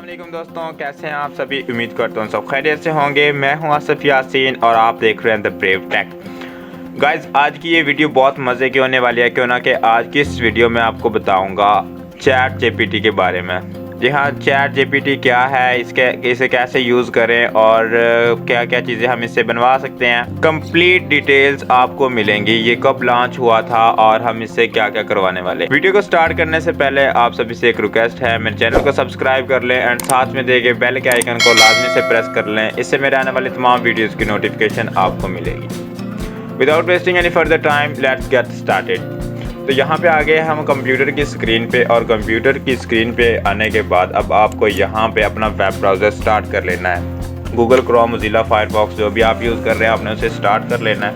वालेकुम दोस्तों, कैसे हैं आप सभी। उम्मीद करता हूँ सब खैरियत से होंगे। मैं हूँ आसिफ यासीन और आप देख रहे हैं द ब्रेव टेक। गाइज, आज की ये वीडियो बहुत मज़े की होने वाली है। क्यों ना कि आज की इस वीडियो में आपको बताऊंगा चैट जीपीटी के बारे में। जी हाँ, चैट जीपीटी क्या है, इसे कैसे यूज़ करें और क्या क्या चीज़ें हम इससे बनवा सकते हैं। कंप्लीट डिटेल्स आपको मिलेंगी, ये कब लॉन्च हुआ था और हम इससे क्या क्या करवाने वाले। वीडियो को स्टार्ट करने से पहले आप सभी से एक रिक्वेस्ट है, मेरे चैनल को सब्सक्राइब कर लें एंड साथ में दिए गए बेल के आइकन को लाजमी से प्रेस कर लें। इससे मेरे आने वाली तमाम वीडियोज़ की नोटिफिकेशन आपको मिलेगी। Without wasting any further time, let's get started. तो यहाँ पे आ गए हम कंप्यूटर की स्क्रीन पे, और कंप्यूटर की स्क्रीन पे आने के बाद अब आपको यहाँ पे अपना वेब ब्राउज़र स्टार्ट कर लेना है। गूगल क्रोम, मोज़िला फायरफॉक्स जो भी आप यूज़ कर रहे हैं आपने उसे स्टार्ट कर लेना है।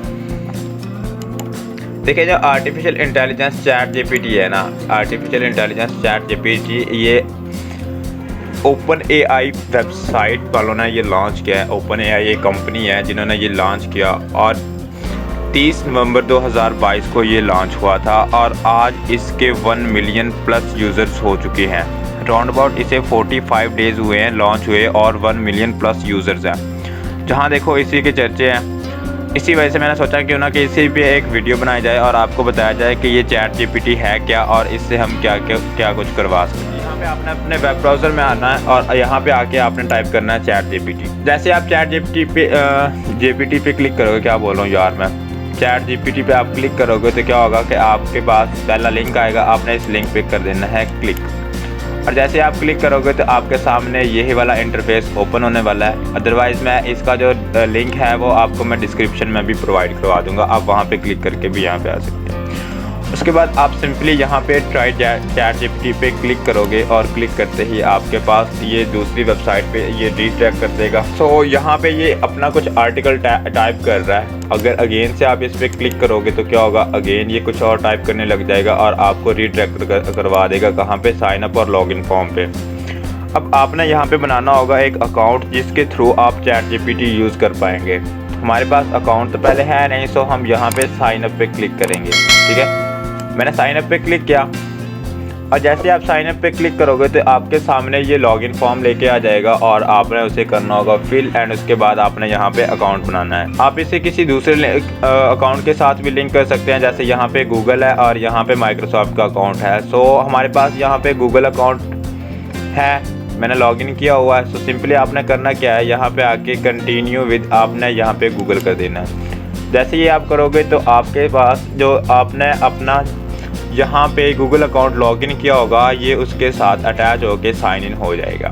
देखिए, जो आर्टिफिशियल इंटेलिजेंस चैट जीपीटी है ना, आर्टिफिशियल इंटेलिजेंस चैट जीपीटी ये ओपन एआई वेबसाइट वालों ने ये लॉन्च किया है। ओपन एआई ये कंपनी है जिन्होंने ये लॉन्च किया और 30 नवंबर 2022 को ये लॉन्च हुआ था और आज इसके 1 मिलियन प्लस यूज़र्स हो चुके हैं। राउंड अबाउट इसे 45 डेज़ हुए हैं लॉन्च हुए और 1 मिलियन प्लस यूज़र्स हैं। जहां देखो इसी के चर्चे हैं। इसी वजह से मैंने सोचा क्यों ना कि इसी पे एक वीडियो बनाई जाए और आपको बताया जाए कि ये चैट जीपीटी है क्या और इससे हम क्या कुछ करवा सकते हैं। यहाँ पे आपने अपने वेब ब्राउज़र में आना है और यहाँ पे आके आपने टाइप करना है चैट जीपीटी। जैसे आप चैट जीपीटी पे क्लिक करोगे, क्या बोल रहा हूँ यार मैं, चैट जीपीटी पे आप क्लिक करोगे तो क्या होगा कि आपके पास पहला लिंक आएगा, आपने इस लिंक पे कर देना है क्लिक। और जैसे आप क्लिक करोगे तो आपके सामने यही वाला इंटरफेस ओपन होने वाला है। अदरवाइज़ मैं इसका जो लिंक है वो आपको मैं डिस्क्रिप्शन में भी प्रोवाइड करवा दूंगा, आप वहाँ पे क्लिक करके भी यहाँ पे आ सकते हैं। उसके बाद आप सिंपली यहाँ पे ट्राई चैट जीपीटी पे क्लिक करोगे और क्लिक करते ही आपके पास ये दूसरी वेबसाइट पे ये रीट्रैक कर देगा। सो यहाँ पे ये अपना कुछ आर्टिकल टाइप कर रहा है। अगर अगेन से आप इस पर क्लिक करोगे तो क्या होगा, अगेन ये कुछ और टाइप करने लग जाएगा और आपको रीट्रैक करवा देगा कहाँ पे, साइन अप और लॉगिन फॉर्म पे। अब आपने यहाँ पे बनाना होगा एक अकाउंट जिसके थ्रू आप चैट जीपीटी यूज़ कर पाएंगे। हमारे पास अकाउंट तो पहले है नहीं, सो हम यहाँ पे साइन अप पे क्लिक करेंगे। ठीक है, मैंने साइन अप पे क्लिक किया और जैसे आप साइन अप पे क्लिक करोगे तो आपके सामने ये लॉगिन फॉर्म लेके आ जाएगा और आपने उसे करना होगा फिल एंड उसके बाद आपने यहाँ पे अकाउंट बनाना है। आप इसे किसी दूसरे अकाउंट के साथ भी लिंक कर सकते हैं। जैसे यहाँ पे गूगल है और यहाँ पे माइक्रोसॉफ्ट का अकाउंट है। सो हमारे पास यहाँ पे गूगल अकाउंट है, मैंने लॉगिन किया हुआ है। सो सिंपली आपने करना क्या है, यहाँ पे आके कंटिन्यू विद आपने यहाँ पे गूगल कर देना है। जैसे ये आप करोगे तो आपके पास जो आपने अपना यहाँ पे गूगल अकाउंट लॉगिन किया होगा ये उसके साथ अटैच होके साइन इन हो जाएगा।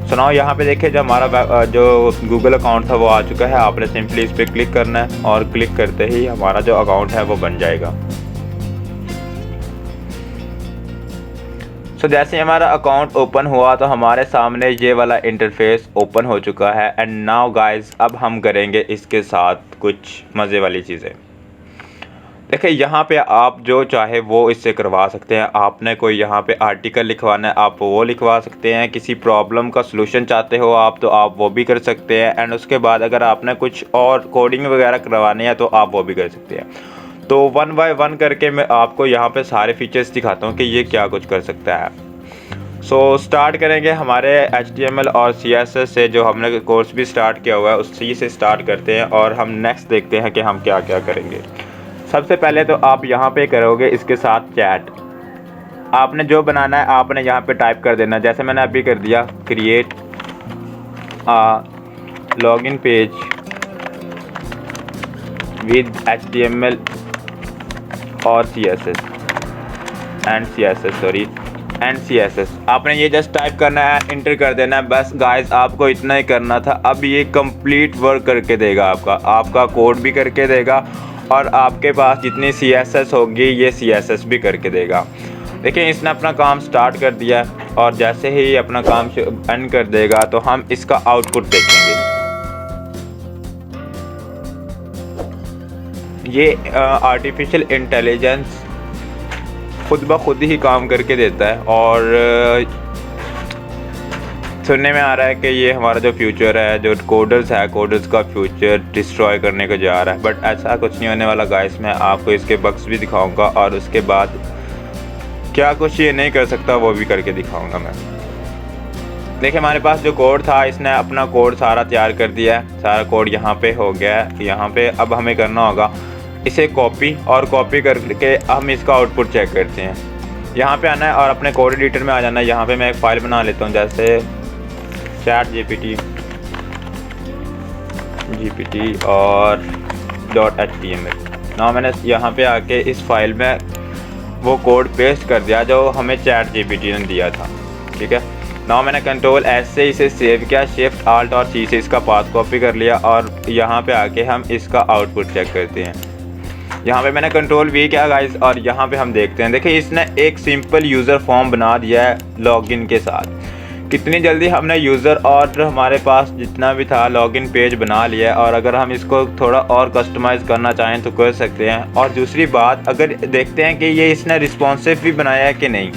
सुनाओ, यहाँ पे देखिए जो हमारा जो गूगल अकाउंट था वो आ चुका है। आपने सिंपली इस पर क्लिक करना है और क्लिक करते ही हमारा जो अकाउंट है वो बन जाएगा। सो जैसे हमारा अकाउंट ओपन हुआ तो हमारे सामने ये वाला इंटरफेस ओपन हो चुका है। एंड नाउ गाइस, अब हम करेंगे इसके साथ कुछ मज़े वाली चीज़ें। देखिए, यहाँ पे आप जो चाहे वो इससे करवा सकते हैं। आपने कोई यहाँ पे आर्टिकल लिखवाना है, आप वो लिखवा सकते हैं। किसी प्रॉब्लम का सलूशन चाहते हो आप तो आप वो भी कर सकते हैं। एंड उसके बाद अगर आपने कुछ और कोडिंग वगैरह करवानी है तो आप वो भी कर सकते हैं। तो 1 बाय 1 करके मैं आपको यहाँ पे सारे फीचर्स दिखाता हूँ कि ये क्या कुछ कर सकता है। सो स्टार्ट करेंगे हमारे HTML और CSS से, जो हमने कोर्स भी स्टार्ट किया हुआ है उसी से स्टार्ट करते हैं और हम नेक्स्ट देखते हैं कि हम क्या क्या करेंगे। सबसे पहले तो आप यहाँ पे करोगे इसके साथ चैट। आपने जो बनाना है आपने यहाँ पे टाइप कर देना। जैसे मैंने अभी कर दिया, create login page with HTML और CSS। आपने ये जस्ट टाइप करना है, इंटर कर देना है। बस गाइस, आपको इतना ही करना था। अब ये कंप्लीट वर्क करके देगा, आपका कोड भी करके देगा और आपके पास जितनी CSS होगी ये CSS भी करके देगा। देखिए, इसने अपना काम स्टार्ट कर दिया और जैसे ही अपना काम एंड कर देगा तो हम इसका आउटपुट देखेंगे। ये आर्टिफिशियल इंटेलिजेंस खुद ब खुद ही काम करके देता है और सुनने में आ रहा है कि ये हमारा जो फ्यूचर है, जो कोडर्स का फ्यूचर डिस्ट्रॉय करने को जा रहा है। बट ऐसा कुछ नहीं होने वाला गाइस। मैं आपको इसके बग्स भी दिखाऊंगा और उसके बाद क्या कुछ ये नहीं कर सकता वो भी करके दिखाऊंगा मैं। देखिए हमारे पास जो कोड था, इसने अपना कोड सारा तैयार कर दिया है। सारा कोड यहाँ पे हो गया है। यहाँ पे अब हमें करना होगा इसे कॉपी, और कॉपी करके हम इसका आउटपुट चेक करते हैं। यहाँ पे आना है और अपने कोड एडिटर में आ जाना है। यहाँ पे मैं एक फ़ाइल बना लेता हूँ, जैसे ChatGPT और .html। ना मैंने यहाँ पे आके इस फाइल में वो कोड पेस्ट कर दिया जो हमें ChatGPT ने दिया था। ठीक है, ना मैंने Ctrl+S से इसे सेव किया, Shift+Alt और C से इसका पाथ कॉपी कर लिया, और यहाँ पे आके हम इसका आउटपुट चेक करते हैं। यहाँ पे मैंने Ctrl+V किया गाइस, और यहाँ पे हम देखते हैं। देखिए इसने एक सिंपल यूज़र फॉर्म बना दिया है लॉगिन के साथ। कितनी जल्दी हमने यूज़र और हमारे पास जितना भी था लॉगिन पेज बना लिया है। और अगर हम इसको थोड़ा और कस्टमाइज़ करना चाहें तो कर सकते हैं। और दूसरी बात, अगर देखते हैं कि ये इसने रिस्पॉन्सिव भी बनाया है कि नहीं।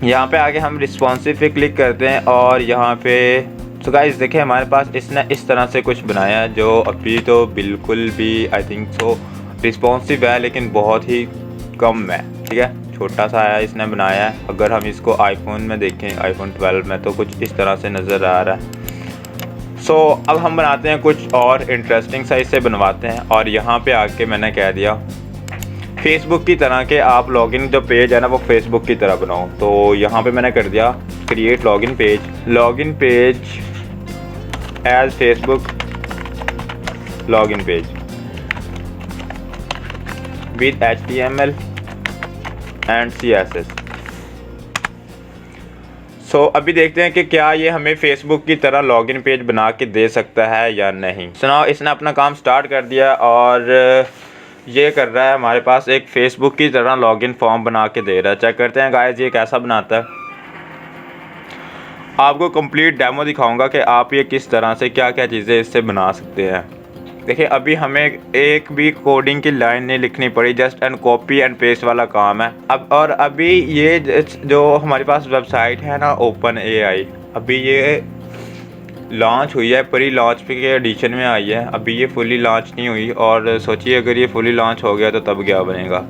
यहाँ पे आगे हम रिस्पॉन्सिव पे क्लिक करते हैं, और यहाँ पे तो गाइस देखिए हमारे पास इसने इस तरह से कुछ बनाया है जो अभी तो बिल्कुल भी आई थिंक सो रिस्पॉन्सिव है, लेकिन बहुत ही कम है। ठीक है, छोटा सा है इसने बनाया है। अगर हम इसको आईफोन में देखें, आईफोन 12 में, तो कुछ इस तरह से नज़र आ रहा है। सो अब हम बनाते हैं कुछ और इंटरेस्टिंग सा, इससे बनवाते हैं। और यहाँ पे आके मैंने कह दिया फेसबुक की तरह के आप लॉगिन जो पेज है ना वो फेसबुक की तरह बनाओ। तो यहाँ पे मैंने कर दिया create login page as Facebook login page with HTML and CSS। So अभी देखते हैं कि क्या ये हमें फेसबुक की तरह लॉगिन पेज बना के दे सकता है या नहीं। सुनाओ, इसने अपना काम स्टार्ट कर दिया और ये कर रहा है हमारे पास एक फेसबुक की तरह लॉगिन फॉर्म बना के दे रहा है। चेक करते हैं गाइस ये कैसा बनाता है। आपको कंप्लीट डेमो दिखाऊंगा कि आप ये किस तरह से क्या क्या चीज़ें इससे बना सकते हैं। देखिए अभी हमें एक भी कोडिंग की लाइन नहीं लिखनी पड़ी, just and copy and paste वाला काम है। अब और अभी ये जो हमारे पास वेबसाइट है ना OpenAI, अभी ये लॉन्च हुई है, प्री लॉन्च के एडिशन में आई है। अभी ये फुली लॉन्च नहीं हुई, और सोचिए अगर ये फुली लॉन्च हो गया तो तब क्या बनेगा।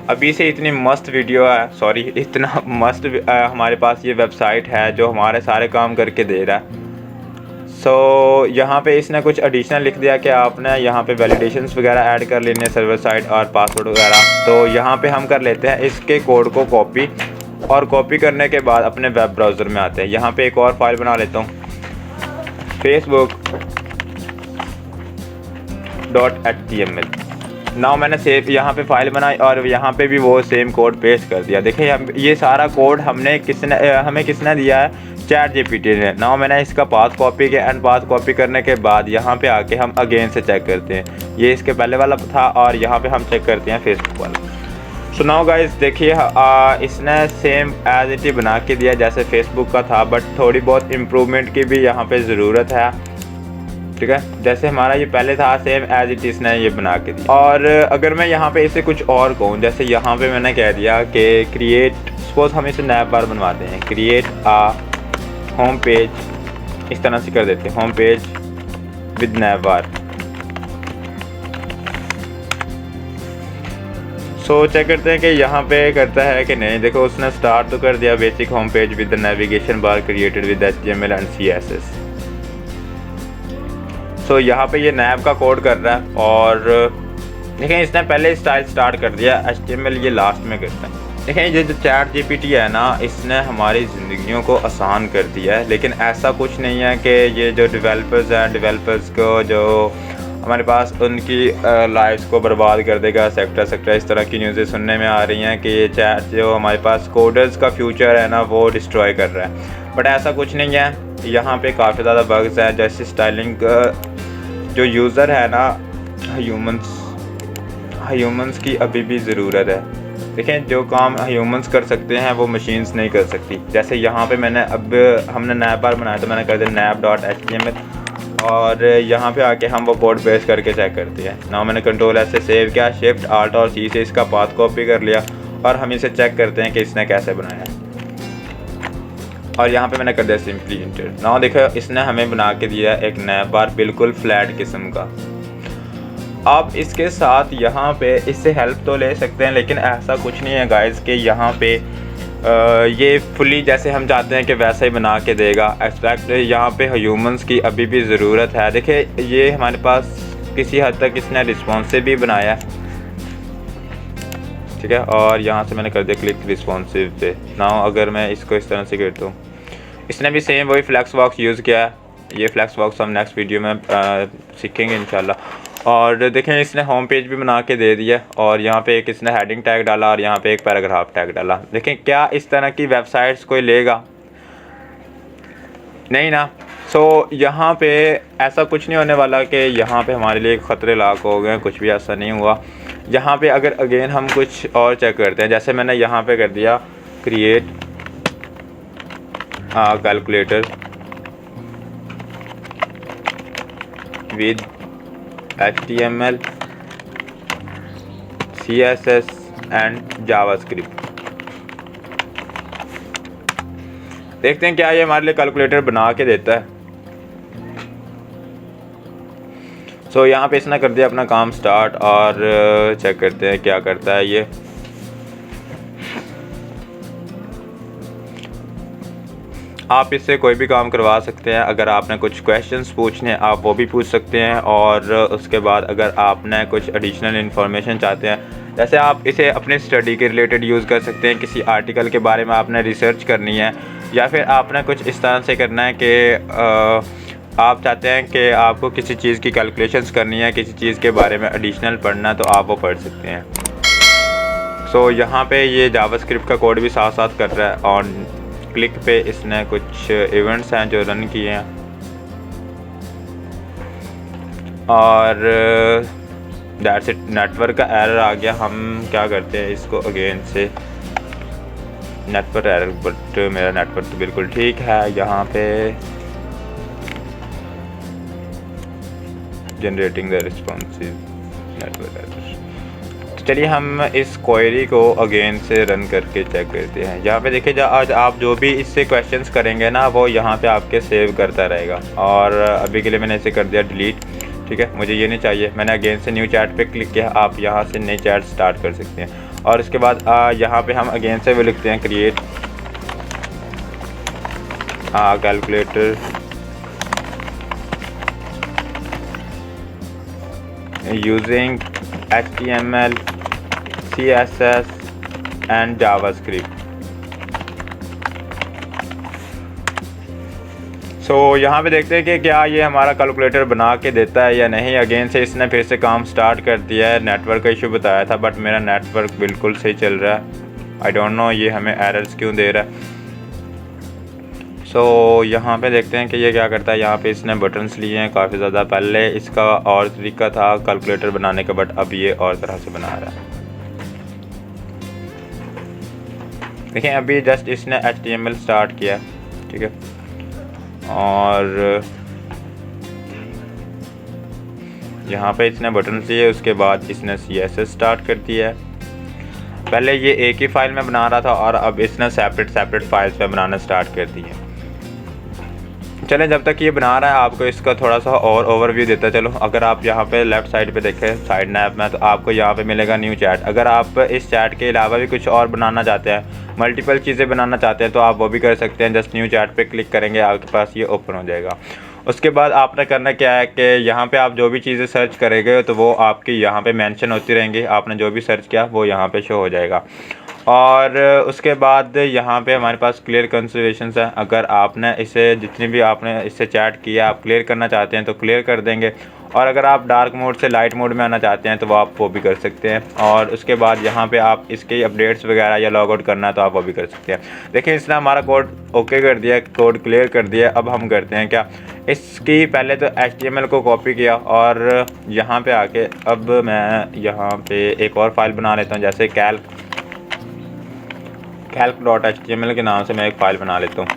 अभी से इतनी मस्त वीडियो है, सॉरी इतना मस्त हमारे पास ये वेबसाइट है जो हमारे सारे काम करके दे रहा है। सो यहाँ पे इसने कुछ एडिशनल लिख दिया कि आपने यहाँ पे वैलिडेशंस वगैरह ऐड कर लेने हैं, सर्वर साइड और पासवर्ड वगैरह। तो यहाँ पे हम कर लेते हैं इसके कोड को कॉपी, और कॉपी करने के बाद अपने वेब ब्राउज़र में आते हैं। यहाँ पे एक और फाइल बना लेता हूँ facebook.html। नाउ मैंने सेव यहाँ पे फाइल बनाई और यहाँ पे भी वो सेम कोड पेस्ट कर दिया। देखिए हम ये सारा कोड हमें किसने दिया है, ChatGPT ने। नाउ मैंने इसका पाथ कॉपी किया, एंड पाथ कॉपी करने के बाद यहाँ पे आके हम अगेन से चेक करते हैं। ये इसके पहले वाला था, और यहाँ पे हम चेक करते हैं फेसबुक वाला। सो नाउ गाइस देखिए इसने सेम एज इट ही बना के दिया जैसे फेसबुक का था, बट थोड़ी बहुत इम्प्रूवमेंट की भी यहाँ पे ज़रूरत है। ठीक है, जैसे हमारा ये पहले था सेम एज इट इसने ये बना के दिया। और अगर मैं यहाँ पे इसे कुछ और कहूँ, जैसे यहाँ पे मैंने कह दिया कि क्रिएट, सपोज हम इसे नैव बार बनवाते हैं, क्रिएट आ होम पेज, इस तरह से कर देते हैं home page with nav bar. So check करते हैं कि यहाँ पे करता है कि नहीं। देखो उसने स्टार्ट तो कर दिया, basic home page with the navigation bar created with HTML and CSS। सो यहाँ पे ये नैव का कोड कर रहा है, और देखें इसने पहले स्टाइल स्टार्ट कर दिया, HTML ये लास्ट में करता है। देखें ये जो ChatGPT है ना, इसने हमारी ज़िंदगियों को आसान कर दिया है, लेकिन ऐसा कुछ नहीं है कि ये जो डेवलपर्स हैं, डेवलपर्स को जो हमारे पास उनकी लाइफ्स को बर्बाद कर देगा। सेक्टर इस तरह की न्यूज़ें सुनने में आ रही हैं कि ये चैट जो हमारे पास कोडर्स का फ्यूचर है ना वो डिस्ट्रॉय कर रहा है, बट ऐसा कुछ नहीं है। यहाँ पे काफ़ी ज़्यादा बग्स हैं, जैसे स्टाइलिंग जो यूज़र है ना, ह्यूमंस की अभी भी ज़रूरत है। देखें जो काम ह्यूमंस कर सकते हैं वो मशीन्स नहीं कर सकती। जैसे यहाँ पे हमने नैव बार बनाया तो मैंने कर दिया nav.html, और यहाँ पे आके हम वो कोड पेस्ट करके चेक करते हैं। ना मैंने Ctrl+S से सेव किया, Shift+Alt और C से इसका पाथ कॉपी कर लिया, और हम इसे चेक करते हैं कि इसने कैसे बनाया है। और यहाँ पे मैंने कर दिया सिंपली इंटर। ना देखो इसने हमें बना के दिया एक नैव बार बिल्कुल फ्लैट किस्म का। आप इसके साथ यहाँ पे इससे हेल्प तो ले सकते हैं, लेकिन ऐसा कुछ नहीं है गाइस कि यहाँ पे ये फुली जैसे हम चाहते हैं कि वैसा ही बना के देगा। एक्सपेक्ट यहाँ पे ह्यूमंस की अभी भी ज़रूरत है। देखिए ये हमारे पास किसी हद तक इसने रिस्पॉन्सिव भी बनाया है, ठीक है। और यहाँ से मैंने कर दिया क्लिक रिस्पॉन्सिव पे। नाउ अगर मैं इसको इस तरह से करता हूँ, इसने भी सेम वही फ्लैक्स बॉक्स यूज़ किया है। ये फ्लैक्स बॉक्स हम नेक्स्ट वीडियो में सीखेंगे इंशाल्लाह। और देखें इसने होम पेज भी बना के दे दिया और यहाँ पे एक इसने हेडिंग टैग डाला और यहाँ पे एक पैराग्राफ टैग डाला। देखें क्या इस तरह की वेबसाइट्स कोई लेगा? नहीं ना। सो यहाँ पे ऐसा कुछ नहीं होने वाला कि यहाँ पे हमारे लिए खतरे लाक हो गए, कुछ भी ऐसा नहीं हुआ। यहाँ पे अगर अगेन हम कुछ और चेक करते हैं, जैसे मैंने यहाँ पे कर दिया create calculator with HTML CSS and JavaScript. देखते हैं क्या ये हमारे लिए कैलकुलेटर बना के देता है। सो यहाँ पे इसने कर दिया अपना काम स्टार्ट और चेक करते हैं क्या करता है ये। आप इससे कोई भी काम करवा सकते हैं। अगर आपने कुछ क्वेश्चंस पूछने हैं आप वो भी पूछ सकते हैं। और उसके बाद अगर आपने कुछ एडिशनल इन्फॉर्मेशन चाहते हैं, जैसे आप इसे अपने स्टडी के रिलेटेड यूज़ कर सकते हैं। किसी आर्टिकल के बारे में आपने रिसर्च करनी है या फिर आपने कुछ इस तरह से करना है कि आप चाहते हैं कि आपको किसी चीज़ की कैलकुलेशंस करनी है, किसी चीज़ के बारे में एडिशनल पढ़ना है, तो आप वो पढ़ सकते हैं। सो यहाँ पे ये जावास्क्रिप्ट का कोड भी साथ साथ कर रहा है। और क्लिक पे इसने कुछ इवेंट्स हैं जो रन किए हैं और दैट्स इट। नेटवर्क का एरर आ गया। हम क्या करते हैं इसको अगेन से नेटवर्क एरर, बट मेरा नेटवर्क तो बिल्कुल ठीक है। यहाँ पे generating the responsive network error. चलिए हम इस क्वेरी को अगेन से रन करके चेक करते हैं। यहाँ पे देखिए आज आप जो भी इससे क्वेश्चंस करेंगे ना वो यहाँ पे आपके सेव करता रहेगा। और अभी के लिए मैंने इसे कर दिया डिलीट, ठीक है। मुझे ये नहीं चाहिए। मैंने अगेन से न्यू चैट पे क्लिक किया। आप यहाँ से नई चैट स्टार्ट कर सकते हैं। और उसके बाद यहाँ पे हम अगेन से वो लिखते हैं create calculator using HTML CSS and JavaScript. So यहाँ पे देखते हैं कि क्या ये हमारा कैलकुलेटर बना के देता है या नहीं। अगेन से इसने फिर से काम स्टार्ट कर दिया है। नेटवर्क का इशू बताया था बट मेरा नेटवर्क बिल्कुल सही चल रहा है। आई डोंट नो ये हमें एरर्स क्यों दे रहा है। सो यहाँ पे देखते हैं कि ये क्या करता है। यहाँ पे इसने बटन्स लिए हैं काफ़ी ज़्यादा। पहले इसका और तरीका था कैलकुलेटर बनाने का, बट अब ये और तरह से बना रहा है। देखिए अभी जस्ट इसने HTML स्टार्ट किया, ठीक है। और यहाँ पे इसने बटन्स लिए, उसके बाद इसने CSS स्टार्ट कर दिया है। पहले ये एक ही फाइल में बना रहा था और अब इसने सेपरेट फाइल्स में बनाना स्टार्ट कर दिया। चलें जब तक ये बना रहा है आपको इसका थोड़ा सा और ओवरव्यू देता चलो। अगर आप यहाँ पे लेफ़्ट साइड पे देखें साइड नैप में, तो आपको यहाँ पे मिलेगा न्यू चैट। अगर आप इस चैट के अलावा भी कुछ और बनाना चाहते हैं, मल्टीपल चीज़ें बनाना चाहते हैं, तो आप वो भी कर सकते हैं। जस्ट न्यू चैट पे क्लिक करेंगे आपके पास ये ओपन हो जाएगा। उसके बाद आपने करना क्या है कि यहाँ पे आप जो भी चीज़ें सर्च करेंगे तो वो आपकी यहाँ पे मेंशन होती रहेंगी। आपने जो भी सर्च किया वो यहाँ पे शो हो जाएगा। और उसके बाद यहाँ पे हमारे पास क्लियर कंसिडरेशंस है। अगर आपने इसे जितनी भी आपने इससे चैट किया आप क्लियर करना चाहते हैं तो क्लियर कर देंगे। और अगर आप डार्क मोड से लाइट मोड में आना चाहते हैं तो वो आप वो भी कर सकते हैं। और उसके बाद यहाँ पे आप इसके अपडेट्स वगैरह या लॉग आउट करना है तो आप वो भी कर सकते हैं। देखिए इसने हमारा कोड ओके कर दिया, कोड क्लियर कर दिया। अब हम करते हैं क्या, इसकी पहले तो HTML को कॉपी किया और यहाँ पे आके अब मैं यहाँ पे एक और फाइल बना लेता हूँ। जैसे calc.html के नाम से मैं एक फ़ाइल बना लेता हूँ।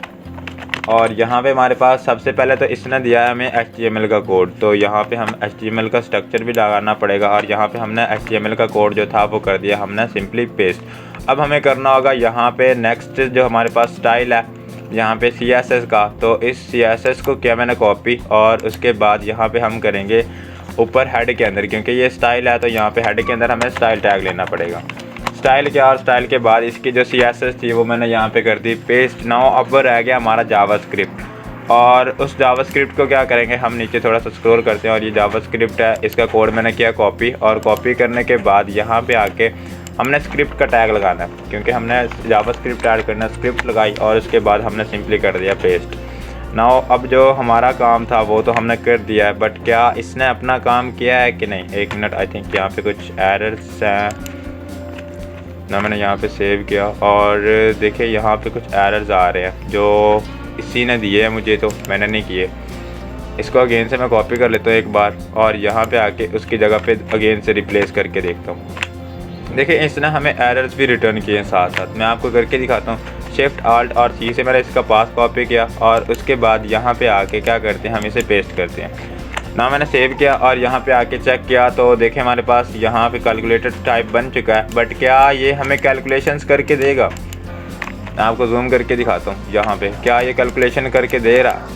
और यहाँ पे हमारे पास सबसे पहले तो इसने दिया है हमें HTML का कोड, तो यहाँ पे हम HTML का स्ट्रक्चर भी लगाना पड़ेगा। और यहाँ पे हमने HTML का कोड जो था वो कर दिया हमने सिंपली पेस्ट। अब हमें करना होगा यहाँ पे नेक्स्ट जो हमारे पास स्टाइल है यहाँ पे CSS का, तो इस CSS को किया मैंने कॉपी। और उसके बाद यहाँ पे हम करेंगे ऊपर हेड के अंदर, क्योंकि ये स्टाइल है तो यहाँ पे हेड के अंदर हमें स्टाइल टैग लेना पड़ेगा। स्टाइल किया और स्टाइल के बाद इसकी जो CSS थी वो मैंने यहाँ पे कर दी पेस्ट। नाउ अब रह गया हमारा जावास्क्रिप्ट, और उस जावास्क्रिप्ट को क्या करेंगे, हम नीचे थोड़ा सा स्क्रॉल करते हैं और ये जावास्क्रिप्ट है, इसका कोड मैंने किया कॉपी, और कॉपी करने के बाद यहाँ पे आके हमने स्क्रिप्ट का टैग लगाना है, क्योंकि हमने जावास्क्रिप्ट ऐड करना, स्क्रिप्ट लगाई और उसके बाद हमने सिंपली कर दिया पेस्ट। नाउ अब जो हमारा काम था वो तो हमने कर दिया है, बट क्या इसने अपना काम किया है कि नहीं, एक मिनट, आई थिंक यहाँ पे कुछ एरर्स हैं ना। मैंने यहाँ पे सेव किया और देखिए यहाँ पे कुछ एरर्स आ रहे हैं जो इसी ने दिए हैं मुझे, तो मैंने नहीं किए। इसको अगेन से मैं कॉपी कर लेता हूँ एक बार और यहाँ पे आके उसकी जगह पे अगेन से रिप्लेस करके देखता हूँ। देखिए इसने हमें एरर्स भी रिटर्न किए हैं साथ साथ, मैं आपको करके दिखाता हूँ। शिफ्ट आल्ट और C से मैंने इसका पास कॉपी किया और उसके बाद यहाँ पे आके क्या करते हैं, हम इसे पेस्ट करते हैं ना। मैंने सेव किया और यहाँ पे आके चेक किया तो देखें हमारे पास यहाँ पे कैलकुलेटर टाइप बन चुका है, बट क्या ये हमें कैलकुलेशंस करके देगा? मैं आपको जूम करके दिखाता हूँ यहाँ पे, क्या ये कैलकुलेशन करके दे रहा?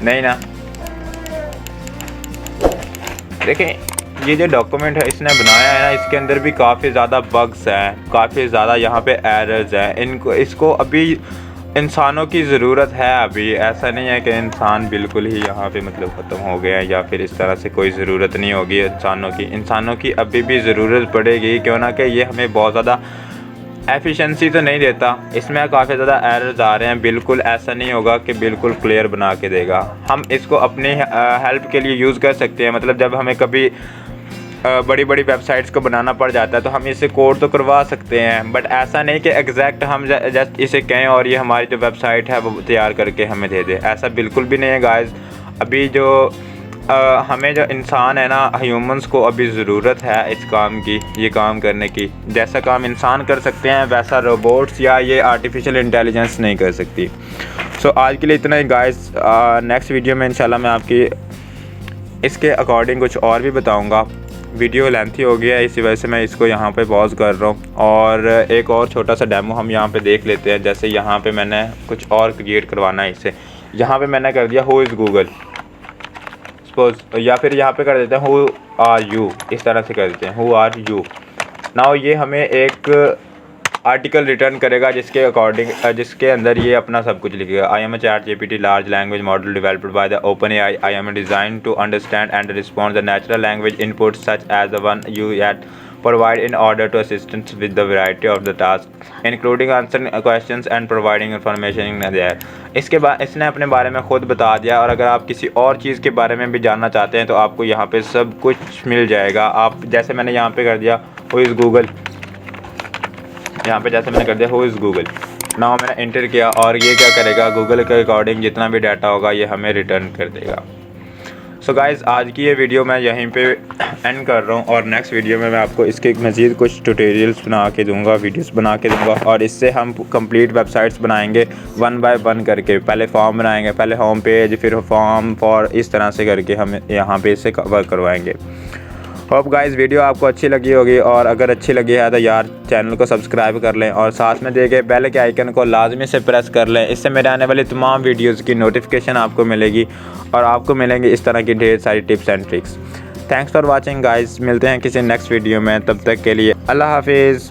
नहीं ना। देखें ये जो डॉक्यूमेंट है इसने बनाया है ना, इसके अंदर भी काफ़ी ज़्यादा बग्स हैं, काफ़ी ज़्यादा यहाँ पे एरर्स हैं। इसको अभी इंसानों की ज़रूरत है। अभी ऐसा नहीं है कि इंसान बिल्कुल ही यहाँ पे मतलब ख़त्म हो गया है या फिर इस तरह से कोई ज़रूरत नहीं होगी इंसानों की अभी भी ज़रूरत पड़ेगी, क्यों ना कि ये हमें बहुत ज़्यादा एफिशिएंसी तो नहीं देता। इसमें काफ़ी ज़्यादा एरर्स आ रहे हैं, बिल्कुल ऐसा नहीं होगा कि बिल्कुल क्लियर बना के देगा। हम इसको अपनी हेल्प के लिए यूज़ कर सकते हैं, मतलब जब हमें कभी बड़ी बड़ी वेबसाइट्स को बनाना पड़ जाता है तो हम इससे कोड तो करवा सकते हैं, बट ऐसा नहीं कि एग्जैक्ट हम जस्ट इसे कहें और ये हमारी जो वेबसाइट है वो तैयार करके हमें दे दे। ऐसा बिल्कुल भी नहीं है गाइस। अभी जो हमें जो इंसान है ना, ह्यूमंस को अभी ज़रूरत है इस काम की, ये काम करने की। जैसा काम इंसान कर सकते हैं वैसा रोबोट्स या ये आर्टिफिशियल इंटेलिजेंस नहीं कर सकती। सो आज के लिए इतना ही गाइस। नेक्स्ट वीडियो में इंशाल्लाह मैं आपकी इसके अकॉर्डिंग कुछ और भी बताऊंगा। वीडियो लेंथी हो गया है, इसी वजह से मैं इसको यहाँ पे पॉज कर रहा हूँ और एक और छोटा सा डेमो हम यहाँ पे देख लेते हैं। जैसे यहाँ पे मैंने कुछ और क्रिएट करवाना है इसे, यहाँ पे मैंने कर दिया हु इज़ गूगल सपोज, या फिर यहाँ पे कर देते हैं हु आर यू, इस तरह से कर देते हैं हु आर यू। नाउ ये हमें एक आर्टिकल रिटर्न करेगा जिसके अकॉर्डिंग जिसके अंदर ये अपना सब कुछ लिखेगा। I am a ChatGPT large language model developed by the OpenAI। I am design to understand and respond the natural language input such as the one you at provide in order to assistance with the variety of the task including answering questions and providing information in there। इसके बाद इसने अपने बारे में ख़ुद बता दिया, और अगर आप किसी और चीज़ के बारे में भी जानना चाहते हैं तो आपको यहाँ पे सब कुछ मिल जाएगा। आप जैसे मैंने यहाँ पे कर दिया हु इज़ गूगल, यहाँ पे जैसे मैंने कर दिया हु इज़ गूगल। नाउ मैंने एंटर किया और ये क्या करेगा, गूगल के अकॉर्डिंग जितना भी डाटा होगा ये हमें रिटर्न कर देगा। सो गाइज़ आज की ये वीडियो मैं यहीं पे एंड कर रहा हूँ, और नेक्स्ट वीडियो में मैं आपको इसके मज़ीद कुछ ट्यूटोरियल्स बना के दूँगा, वीडियोस बना के दूँगा, और इससे हम कंप्लीट वेबसाइट्स बनाएंगे 1 बाय 1 करके। पहले फॉर्म बनाएंगे, पहले होम पेज, फिर फॉर्म फॉर, इस तरह से करके हम यहाँ पे इसे कवर करवाएंगे। होप गाइस वीडियो आपको अच्छी लगी होगी, और अगर अच्छी लगी है तो यार चैनल को सब्सक्राइब कर लें और साथ में दिए गए बेल के आइकन को लाजमी से प्रेस कर लें। इससे मेरे आने वाली तमाम वीडियोस की नोटिफिकेशन आपको मिलेगी और आपको मिलेंगे इस तरह की ढेर सारी tips and tricks. Thanks for watching guys, मिलते हैं किसी नेक्स्ट वीडियो में, तब तक के लिए अल्लाह हाफिज़।